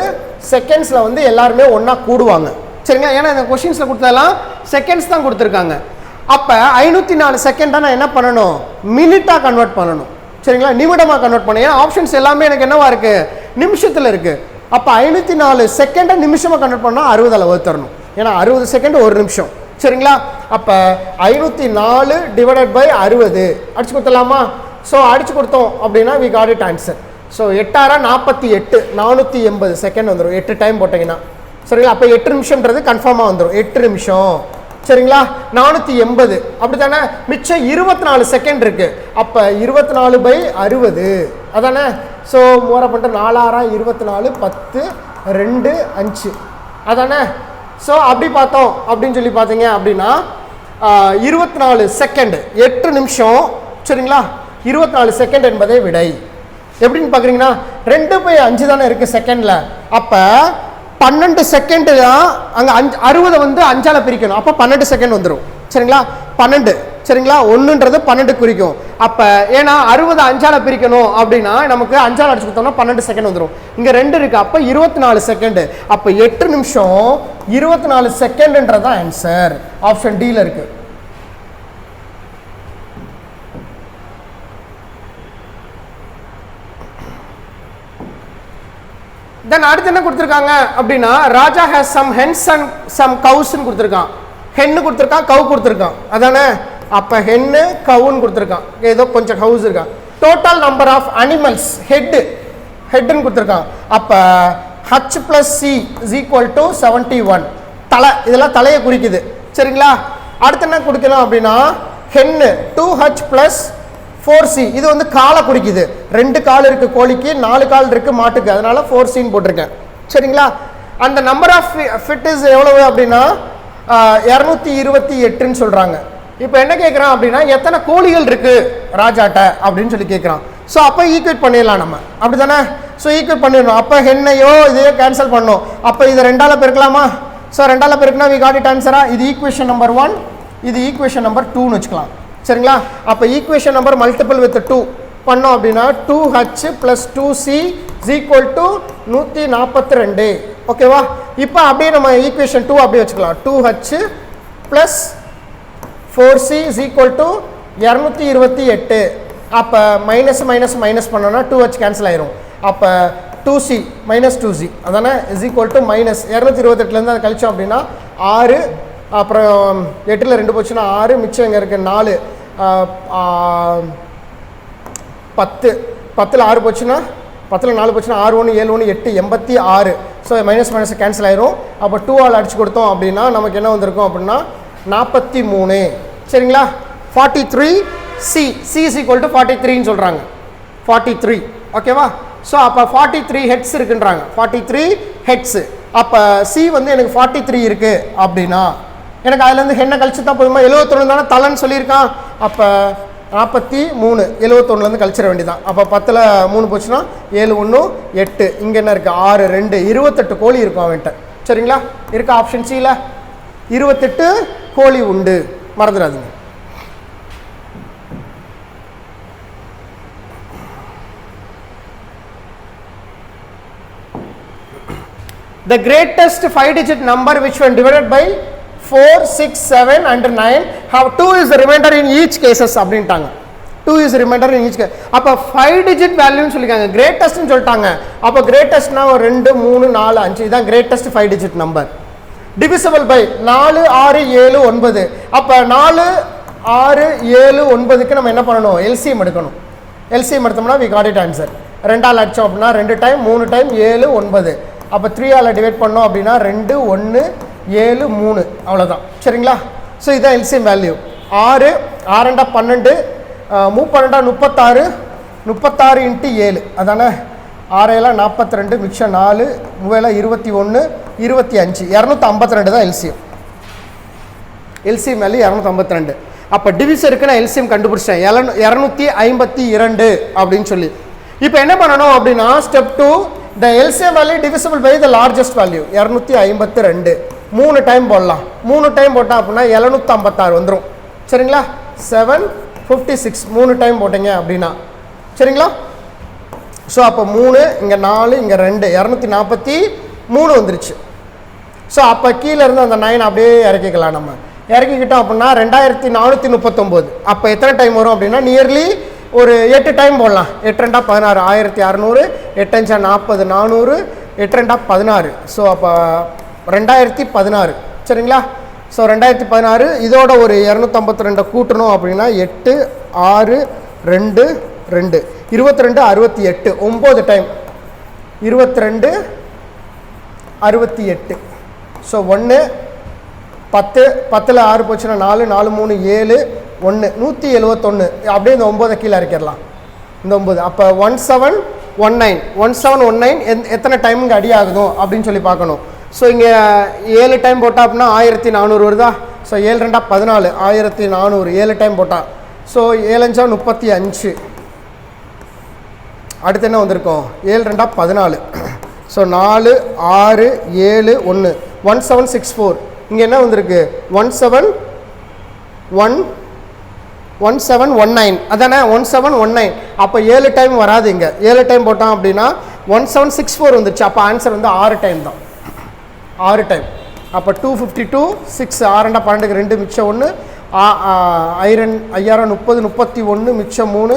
செகண்ட்ஸில் வந்து எல்லாருமே ஒன்றா கூடுவாங்க. சரிங்களா? ஏன்னா இந்த கொஷின்ஸில் கொடுத்ததெல்லாம் செகண்ட்ஸ் தான் கொடுத்துருக்காங்க. அப்போ 504 செகண்ட் தான் நான் என்ன பண்ணணும், மினிட்டாக கன்வெர்ட் பண்ணணும். சரிங்களா? நிமிடமாக கன்வெர்ட் பண்ணணும். ஏன்னா ஆப்ஷன்ஸ் எல்லாமே எனக்கு என்னவா இருக்குது, நிமிஷத்தில் இருக்குது. அப்போ 504 செகண்டை நிமிஷமாக கன்வெர்ட் பண்ணால் 60 வகுத்தரணும். ஏன்னா 60 செகண்ட் 1 நிமிஷம். சரிங்களா? அப்போ 504 டிவைடட் பை 60 அடிச்சு கொடுத்துடலாமா? ஸோ அடிச்சு கொடுத்தோம் அப்படின்னா we got it answer. So 8 48 480 second வந்துடும் 8 டைம் போட்டிங்கன்னா. சரிங்களா? அப்போ 8 நிமிஷம்ன்றது கன்ஃபார்மாக வந்துடும். 8 நிமிஷம். சரிங்களா? 480 அப்படி தானே. மிச்சம் 24 செகண்ட் இருக்குது. அப்போ 24 பை 60 அதானே. ஸோ மூரை பண்ணிட்டு 4 24 10 2 5 அதானே. ஸோ அப்படி பார்த்தோம் அப்படின்னு சொல்லி பார்த்தீங்க அப்படின்னா 24 செகண்ட் 8 நிமிஷம். சரிங்களா? 24 செகண்ட் என்பதே விடை. எப்படின்னு பார்க்குறீங்கன்னா 2/5 தானே இருக்குது செகண்டில். அப்போ 12 செகண்டு தான் அங்கே 60 வந்து 5ஆல் பிரிக்கணும். அப்போ 12 செகண்ட் வந்துடும். சரிங்களா? 12. சரிங்களா? 1ன்றது 12 குறிக்கும். அப்போ ஏன்னா 60 5ஆல் பிரிக்கணும் அப்படின்னா நமக்கு 5ஆல் அடிச்சு கொடுத்தோம்னா 12 செகண்ட் வந்துடும். இங்கே 2 இருக்குது. அப்போ 24 செகண்டு. அப்போ 8 நிமிஷம் 24 செகண்டுன்றது தான் ஆன்சர். ஆப்ஷன் டியில் இருக்குது. தென் அடுத்து என்ன கொடுத்துருக்காங்க அப்படின்னா Raja has some hens and some கவுஸ்ன்னு கொடுத்துருக்கான். ஹென்னு கொடுத்துருக்கான், கவு கொடுத்துருக்கான் அதானே. அப்போ ஹென்னு கவுன்னு கொடுத்துருக்கான். ஏதோ கொஞ்சம் ஹவுஸ் இருக்கான். டோட்டல் நம்பர் ஆஃப் அனிமல்ஸ் ஹெட்டுன்னு கொடுத்துருக்கான். அப்போ H + C = 71. தலை, இதெல்லாம் தலையை குறிக்குது. சரிங்களா? அடுத்து என்ன கொடுக்கலாம் அப்படின்னா ஹென்னு 2H + 4C. இது வந்து காலை குறிக்குது. 2 கால் இருக்கு கோழிக்கு, 4 கால் இருக்கு மாட்டுக்கு, அதனால 4C போட்டிருக்கேன். சரிங்களா? அந்த நம்பர் ஆஃப் ஃபிட் இஸ் எவ்வளவு அப்படின்னா 228ன்னு சொல்றாங்க. இப்போ என்ன கேட்குறான் அப்படின்னா எத்தனை கோழிகள் இருக்கு ராஜாட்ட அப்படின்னு சொல்லி கேட்குறான். ஸோ அப்போ ஈக்குவேட் பண்ணிடலாம் நம்ம, அப்படி தானே? ஸோ ஈக்குவேட் பண்ணிடணும். அப்போ ஹென்னையோ இதையோ கேன்சல் பண்ணணும். அப்போ இதை 2ஆல் பெருக்கலாமா? ஸோ 2ஆல் பெருக்கினா வி காட் இட் ஆன்சரா? இது ஈக்குவேஷன் நம்பர் 1, இது ஈக்குவேஷன் நம்பர் 2ன்னு வச்சுக்கலாம். சரிங்களா? அப்போ ஈக்குவேஷன் நம்பர் மல்டிபிள் வித் 2 பண்ணோம் அப்படின்னா 2H + 2C = 142. ஓகேவா? இப்போ அப்படியே நம்ம ஈக்குவேஷன் 2 அப்படியே வச்சுக்கலாம். 2H + 4C = 228. அப்போ மைனஸ் மைனஸ் மைனஸ் பண்ணோன்னா 2H கேன்சல் ஆயிரும். அப்போ 2C - 2C அதானே = மைனஸ் 228லேருந்து அதை கழிச்சோம் அப்படின்னா 6, அப்புறம் 8ல் 2 போச்சுன்னா 6, மிச்சம் எங்கே இருக்குது 4, 10, 10ல் 6 போச்சுன்னா 10ல் 4 போச்சுன்னா 6 1 7 1 8 86. ஸோ மைனஸ் மைனஸ் கேன்சல் ஆயிரும். அப்போ 2ஆல் அடிச்சு கொடுத்தோம் அப்படின்னா நமக்கு என்ன வந்திருக்கும் அப்படின்னா 43. சரிங்களா? 43C, C = 43ன்னு சொல்கிறாங்க. 43. ஓகேவா? ஸோ அப்போ 43 ஹெட்ஸ் இருக்குன்றாங்க. 43 ஹெட்ஸு. அப்போ C வந்து எனக்கு 43 இருக்குது அப்படின்னா எனக்கு அதுலேருந்து ஹென்னை கழிச்சு தான் போதுமா? 71 தானே தலைன்னு சொல்லியிருக்கான். அப்போ 43, 71லேருந்து கழிச்சிட வேண்டியதான். அப்போ 10ல் 3 போச்சுன்னா 7 1 8. இங்கே என்ன இருக்குது 6 2 28 கோழி இருக்கும் அவன்கிட்ட. சரிங்களா? இருக்கா ஆப்ஷன் சியில் 28 கோழி உண்டு, மறந்துடாதீங்க. The greatest 5-digit number which when divided by 4, 6, 7 and 9 have 2 is the remainder in each cases அப்படின்ட்டாங்க. 2 is remainder in each case. அப்போ 5-digit வேல்யூன்னு சொல்லியிருக்காங்க, கிரேட்டஸ்ட்னு சொல்லிட்டாங்க. அப்போ கிரேட்டஸ்ட்னா 2 3 4 5 இதுதான் greatest 5-digit number. Divisible by 4 6 7 9. அப்போ 4 6 7 9க்கு நம்ம என்ன பண்ணணும்? எல்சிஎம் எடுக்கணும். எல்சிஎம் எடுத்தோம்னா வி காட் இட் ஆன்சர். 2ஆல் அடித்தோம் அப்படின்னா 2 டைம் 3 டைம் 7 9. அப்போ 3ஆல் டிவைட் பண்ணோம் அப்படின்னா 2 1 7 3 அவ்வளோதான். சரிங்களா? ஸோ இதுதான் எல்சிஎம் வேல்யூ. 6 6 12 32 36 36 × 7 அதானே? 6 42 மிச்சம் 4 3 21 25 252 தான் எல்சிஎம். LCM value 252. அப்போ டிவிசருக்கு நான் எல்சிஎம் கண்டுபிடிச்சேன் 252 அப்படின்னு சொல்லி. இப்போ என்ன பண்ணணும் அப்படின்னா step 2, the LCM value divisible by the largest value 252. 3 time போடலாம். 3 டைம் போட்டால் அப்படின்னா 756 வந்துடும். சரிங்களா? 756 3 டைம் போட்டீங்க அப்படின்னா. சரிங்களா? ஸோ அப்போ 3 இங்கே 4 இங்கே 2 243 வந்துருச்சு. ஸோ அப்போ கீழே இருந்து அந்த 9 அப்படியே இறக்கிக்கலாம். நம்ம இறக்கிக்கிட்டோம் அப்படின்னா 2439. அப்போ எத்தனை டைம் வரும் அப்படின்னா நியர்லி ஒரு 8 டைம் போடலாம். 8 2 16 1600, 8 5 40 400, 8 2 16. ஸோ அப்போ 2016. சரிங்களா? ஸோ 2016 இதோட ஒரு 252 கூட்டணும் அப்படின்னா 8 6 2 2 22 68 9 டைம் 22 68. ஸோ 1 10 10ல் 6 போச்சுன்னா 4 4 3 7 1 171. அப்படியே இந்த 9 கீழே இறக்கிடலாம். இந்த 9 அப்போ 1719 1719 எத்தனை டைமுங்க அடி ஆகுதோ அப்படின்னு சொல்லி பார்க்கணும். ஸோ இங்கே 7 டைம் போட்டால் அப்படின்னா 1400 வருதா? ஸோ 7 2 14 1400 7 டைம் போட்டால். ஸோ 7 5 35. அடுத்து என்ன வந்திருக்கும்? 7 2 14. ஸோ 4 6 7 1 1764. இங்கே என்ன வந்திருக்கு? 1719 அதானே? 1719. அப்போ 7 டைம் வராது. இங்கே 7 டைம் போட்டான் அப்படின்னா 1764 வந்துருச்சு. அப்போ ஆன்சர் வந்து 6 டைம் தான். 6 டைம். அப்போ 252 6 6 2 12 2 மிச்சம் 1 5030 31 மிச்சம் 3.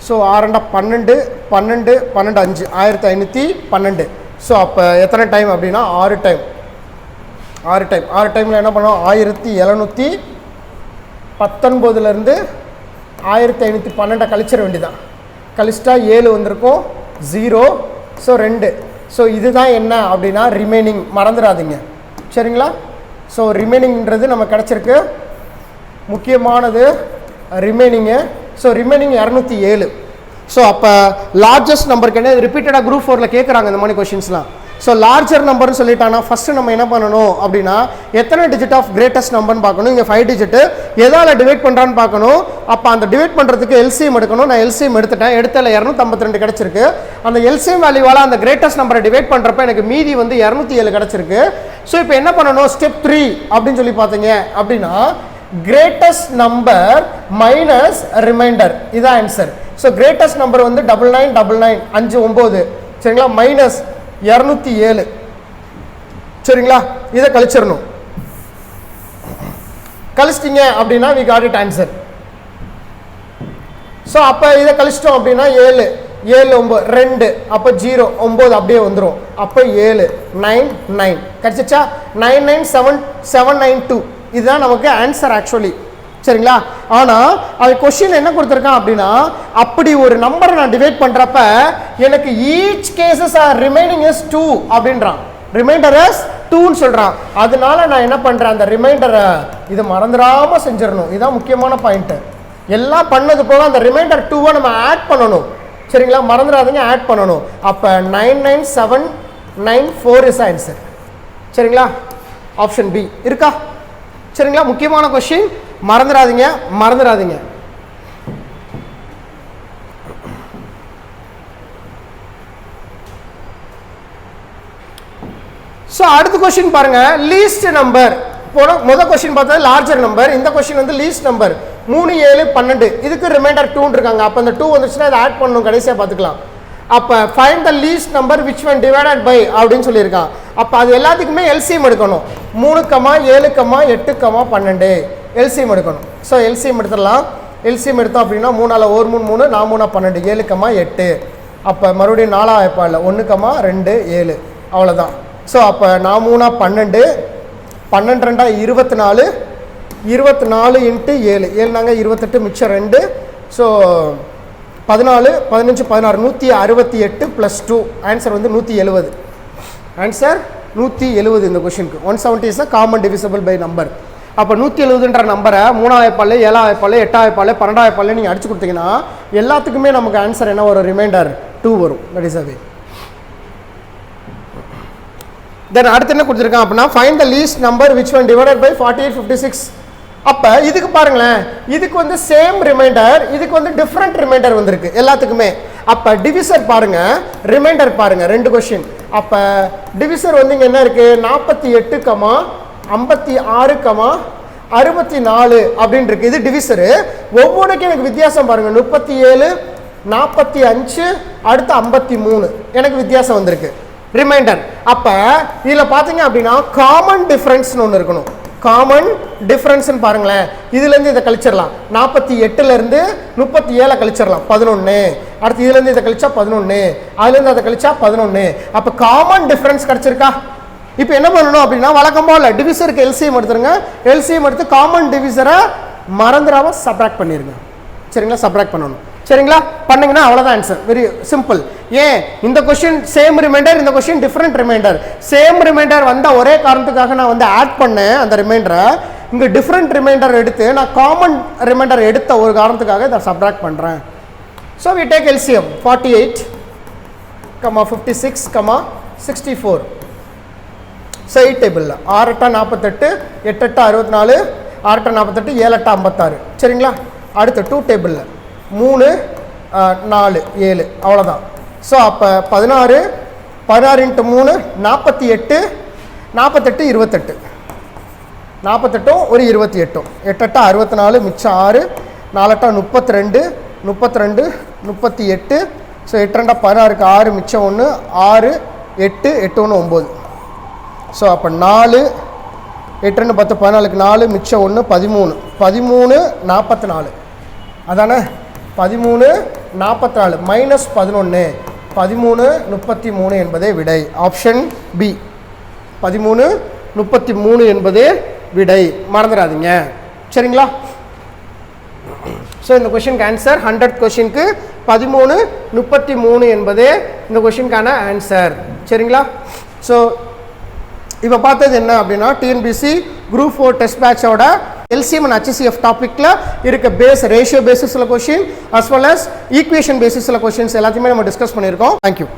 ஸோ 6 2 12 12 12 5 1512. ஸோ அப்போ எத்தனை டைம் அப்படின்னா 6 டைம். 6 டைம். 6 டைமில் என்ன பண்ணோம்? 1719லேருந்து 1512 கழிச்சிட வேண்டியதான். கழிச்சிட்டா 7 வந்திருக்கும் 0. ஸோ 2. ஸோ இதுதான் என்ன அப்படின்னா ரிமைனிங், மறந்துடாதீங்க. சரிங்களா? ஸோ ரிமைனிங்கிறது நம்ம கிடச்சிருக்கு முக்கியமானது ரிமைனிங்கு. So remaining 207. ஸோ அப்போ லார்ஜஸ்ட் நம்பருக்கு என்ன ரிப்பீட்டடாக குரூப் 4ல் கேட்குறாங்க இந்த மாதிரி கொஷின்ஸ்லாம். ஸோ லார்ஜர் நம்பர்னு சொல்லிட்டாங்கன்னா ஃபஸ்ட்டு நம்ம என்ன பண்ணணும் அப்படின்னா எத்தனை டிஜிட் ஆஃப் கிரேட்டஸ்ட் நம்பர்னு பார்க்கணும். இங்கே 5 டிஜிட்டு எதால் டிவைட் பண்ணுறான்னு பார்க்கணும். அப்போ அந்த டிவைட் பண்ணுறதுக்கு எல்சிஎம் எடுக்கணும். நான் எல்சிஎம் எடுத்துட்டேன். எடுத்ததில் 252 கிடச்சிருக்கு. அந்த எல்சிஎம் வேல்யூவால் அந்த கிரேட்டஸ்ட் நம்பரை டிவைட் பண்ணுறப்ப எனக்கு மீதி வந்து 207 கிடச்சிருக்கு. ஸோ இப்போ என்ன பண்ணணும், ஸ்டெப் 3 அப்படின்னு சொல்லி பார்த்தீங்க அப்படின்னா கிரேட்டஸ்ட் நம்பர் மைனஸ் ரிமைண்டர், இதான் ஆன்சர். ஸோ கிரேட்டஸ்ட் நம்பர் வந்து 9999 59 சரிங்களா, மைனஸ் 207 சரிங்களா. இதை கழிச்சிடணும். கழிச்சிட்டிங்க அப்படின்னா we got it answer. So அப்போ இதை கழிச்சிட்டோம் அப்படின்னா 7 7 9 2 அப்போ 0 9 அப்படியே வந்துடும். அப்போ 7 9 9 கிடச்சிச்சா. 997792 இதுதான் நமக்கு ஆன்சர் ஆக்சுவலி சரிங்களா. ஆனால் அது கொஸ்டின் என்ன கொடுத்துருக்கான் அப்படின்னா அப்படி ஒரு நம்பரை நான் டிவைட் பண்ணுறப்ப எனக்கு each cases are remaining is 2 அப்படின்றான். ரிமைண்டர் இஸ் 2ன்னு சொல்கிறான். அதனால நான் என்ன பண்ணுறேன், அந்த ரிமைண்டரை இதை மறந்துடாமல் செஞ்சிடணும். இதுதான் முக்கியமான பாயிண்ட்டு. எல்லாம் பண்ணது போக அந்த ரிமைண்டர் 2வை நம்ம ஆட் பண்ணணும் சரிங்களா. மறந்துடாதீங்க, ஆட் பண்ணணும். அப்போ 99794 இஸ் ஆன்சர் சரிங்களா. ஆப்ஷன் பி இருக்கா சரிங்களா. முக்கியமான கொஸ்டின், மறந்துடாதீங்க மறந்துடாதீங்க. ஸோ அடுத்த கொஸ்டின் பாருங்க, லீஸ்ட் நம்பர். முதல் கொஸ்டின் பார்த்தா லார்ஜர் நம்பர், இந்த கொஸ்டின் வந்து லீஸ்ட் நம்பர் 3 7 12. இதுக்கு ரிமைண்டர் 2 இருக்காங்க. அப்போ அந்த 2 வந்துச்சுன்னா அதை ஆட் பண்ணணும், கடைசியாக பார்த்துக்கலாம். அப்போ find the least number which one divided by அப்படின்னு சொல்லியிருக்கான். அப்போ அது எல்லாத்துக்குமே எல்சிஎம் எடுக்கணும். 3, 7, 8, 12 எல்சிஎம் எடுக்கணும். ஸோ எல்சிஎம் எடுத்துடலாம். எல்சிஎம் எடுத்தோம் அப்படின்னா 3 1 3 3 4 12 7, 8. அப்போ மறுபடியும் 4 வாய்ப்பால் 1, 2 7 அவ்வளோதான். ஸோ அப்போ 4 12 12 24 24 இன்ட்டு 7 7 28 மிச்சம் 2. ஸோ 14 15 16 168 + 2 ஆன்சர் வந்து 170. ஆன்சர் 170 இந்த கொஷினுக்கு. 170 is a common divisible by number. அப்போ 170ன்ற நம்பரை 3 வாய்ப்பால் 7 வாய்ப்பால் 8 வாய்ப்பால் 12 வாய்ப்பால் நீங்கள் அடிச்சு கொடுத்தீங்கன்னா எல்லாத்துக்குமே நமக்கு ஆன்சர் என்ன வரும், ரிமைண்டர் 2 வரும். தட் இஸ் அ வே. தென் அடுத்து என்ன கொடுத்துருக்கான் அப்படின்னா find the least number which one divided by 48 56. அப்போ இதுக்கு பாருங்களேன், இதுக்கு வந்து சேம் ரிமைண்டர், இதுக்கு வந்து டிஃப்ரெண்ட் ரிமைண்டர் வந்திருக்கு எல்லாத்துக்குமே. அப்போ டிவிசர் பாருங்க, ரிமைண்டர் பாருங்க, 2 கொஸ்டின். அப்போ டிவிசர் வந்து இங்கே என்ன இருக்கு, 48, 56, 64 அப்படின்னு இருக்கு. இது டிவிசரு. ஒவ்வொன்றுக்கும் எனக்கு வித்தியாசம் பாருங்க, 37 45 அடுத்து 53 எனக்கு வித்தியாசம் வந்திருக்கு ரிமைண்டர். அப்போ இதில் பார்த்தீங்க அப்படின்னா காமன் டிஃப்ரென்ஸ்னு ஒன்று இருக்கணும். காமன் டிஃப்ரென்ஸ்னு பாருங்களேன், இதுலேருந்து இதை கழிச்சிடலாம். 48லேருந்து 37 கழிச்சிடலாம் 11. அடுத்து இதுலேருந்து இதை கழிச்சா 11, அதுலேருந்து அதை கழிச்சா 11. அப்போ காமன் டிஃப்ரென்ஸ் கிடச்சிருக்கா. இப்போ என்ன பண்ணணும் அப்படின்னா வழக்கம் போல் டிவிசருக்கு எல்சிஎம் எடுத்துருங்க. எல்சிஎம் எடுத்து காமன் டிவிசரை மறந்துடாமல் சப்ராக்ட் பண்ணிடுங்க சரிங்களா. சப்ராக்ட் பண்ணணும் சரிங்களா. பண்ணிங்கன்னா அவ்வளோதான் ஆன்சர். Very simple. ஏன் இந்த கொஸ்டின் சேம் ரிமைண்டர், இந்த question different remainder. Same remainder வந்த ஒரே காரணத்துக்காக நான் வந்து ஆட் பண்ணேன் அந்த ரிமைண்டரை. இங்கே டிஃப்ரெண்ட் ரிமைண்டர் எடுத்து நான் காமன் ரிமைண்டர் எடுத்த ஒரு காரணத்துக்காக இதை சப்ராக்ட் பண்ணுறேன். So we take LCM 48, 56, 64. So 8 டேபிளில் 6 8 48, 8 8 64, 6 8 48, 7 8 56 சரிங்களா. அடுத்து 2 டேபிளில் 3 4 7 அவ்வளோதான். ஸோ அப்போ 16 16 × 3 48 48 28 48 ஒரு 28 8 8 64 மிச்சம் 6 4 8 32 32 38. ஸோ 8 2 16க்கு 6 மிச்சம் 1 6 8 8 1 9. ஸோ அப்போ 4 8 2 10 14க்கு 4 மிச்சம் 1 13 13 44 அதானே. 13 44 மைனஸ் 11 13 33 என்பதே விடை. ஆப்ஷன் பி 13 33 என்பதே விடை, மறந்துடாதீங்க சரிங்களா. ஸோ இந்த கொஷினுக்கு ஆன்சர் 100th கொஷினுக்கு 13 33 என்பதே இந்த கொஷினுக்கான ஆன்சர் சரிங்களா. ஸோ இப்போ பார்த்தது என்ன அப்படின்னா டிஎன்பிசி குரூப் 4 டெஸ்ட் பேட்சோட LCM and HCF டாபிக்ல இருக்க பேஸ் ரேஷியோ பேசிஸ்ல question as well as equation பேசிஸ்ல क्वेश्चंस எல்லாத்தையுமே நம்ம டிஸ்கஸ் பண்ணியிருக்கோம். Thank you.